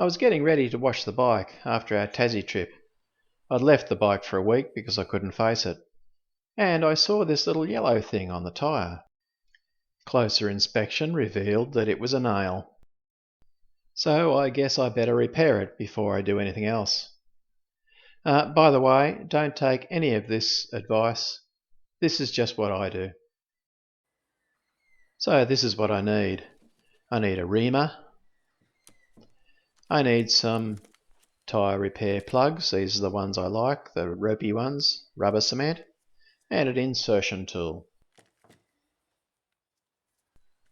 I was getting ready to wash the bike after our Tassie trip. I'd left the bike for a week because I couldn't face it, and I saw this little yellow thing on the tyre. Closer inspection revealed that it was a nail. So I guess I better repair it before I do anything else. By the way, don't take any of this advice. This is just what I do. So this is what I need. I need a reamer. I need some tyre repair plugs. These are the ones I like, the ropey ones, rubber cement, and an insertion tool.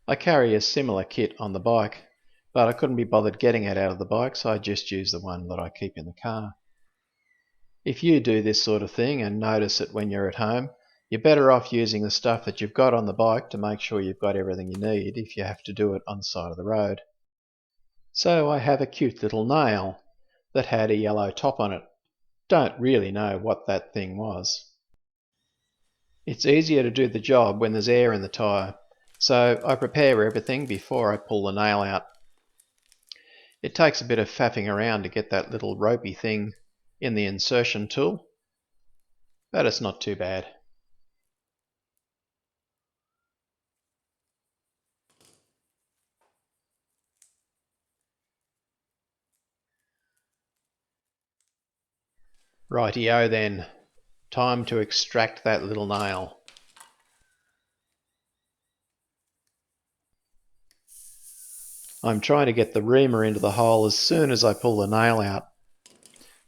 I carry a similar kit on the bike, but I couldn't be bothered getting it out of the bike, so I just use the one that I keep in the car. If you do this sort of thing and notice it when you're at home, you're better off using the stuff that you've got on the bike to make sure you've got everything you need if you have to do it on the side of the road. So I have a cute little nail that had a yellow top on it. Don't really know what that thing was. It's easier to do the job when there's air in the tyre, so I prepare everything before I pull the nail out. It takes a bit of faffing around to get that little ropey thing in the insertion tool, but it's not too bad. Rightio then, time to extract that little nail. I'm trying to get the reamer into the hole as soon as I pull the nail out.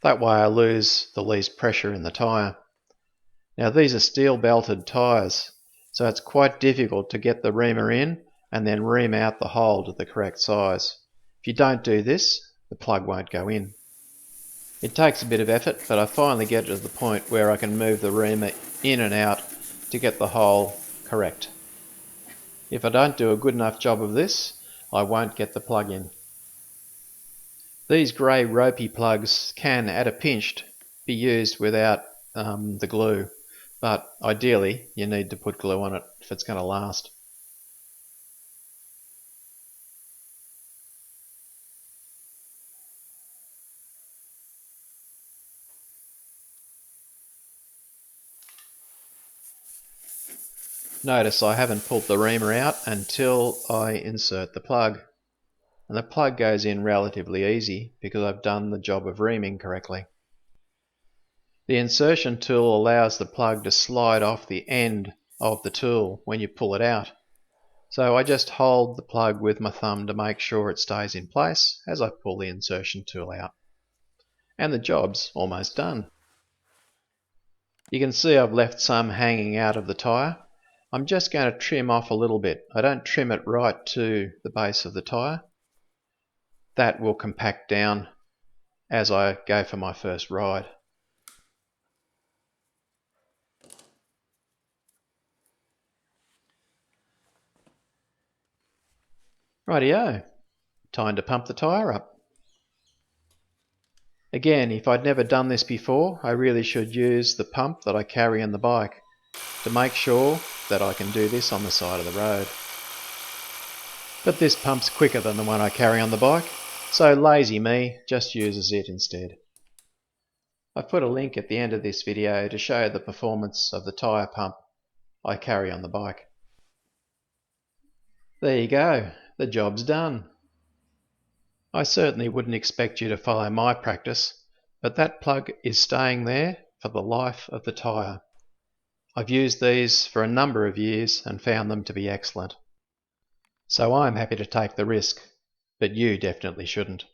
That way I lose the least pressure in the tyre. Now these are steel belted tyres, so it's quite difficult to get the reamer in and then ream out the hole to the correct size. If you don't do this, the plug won't go in. It takes a bit of effort, but I finally get to the point where I can move the reamer in and out to get the hole correct. If I don't do a good enough job of this, I won't get the plug in. These grey ropey plugs can, at a pinch, be used without the glue, but ideally you need to put glue on it if it's going to last. Notice I haven't pulled the reamer out until I insert the plug. And the plug goes in relatively easy because I've done the job of reaming correctly. The insertion tool allows the plug to slide off the end of the tool when you pull it out. So I just hold the plug with my thumb to make sure it stays in place as I pull the insertion tool out. And the job's almost done. You can see I've left some hanging out of the tyre. I'm just going to trim off a little bit. I don't trim it right to the base of the tyre. That will compact down as I go for my first ride. Rightio, time to pump the tyre up. Again, if I'd never done this before, I really should use the pump that I carry on the bike to make sure that I can do this on the side of the road. But this pump's quicker than the one I carry on the bike, so lazy me just uses it instead. I've put a link at the end of this video to show the performance of the tyre pump I carry on the bike. There you go, the job's done. I certainly wouldn't expect you to follow my practice, but that plug is staying there for the life of the tyre. I've used these for a number of years and found them to be excellent. So I'm happy to take the risk, but you definitely shouldn't.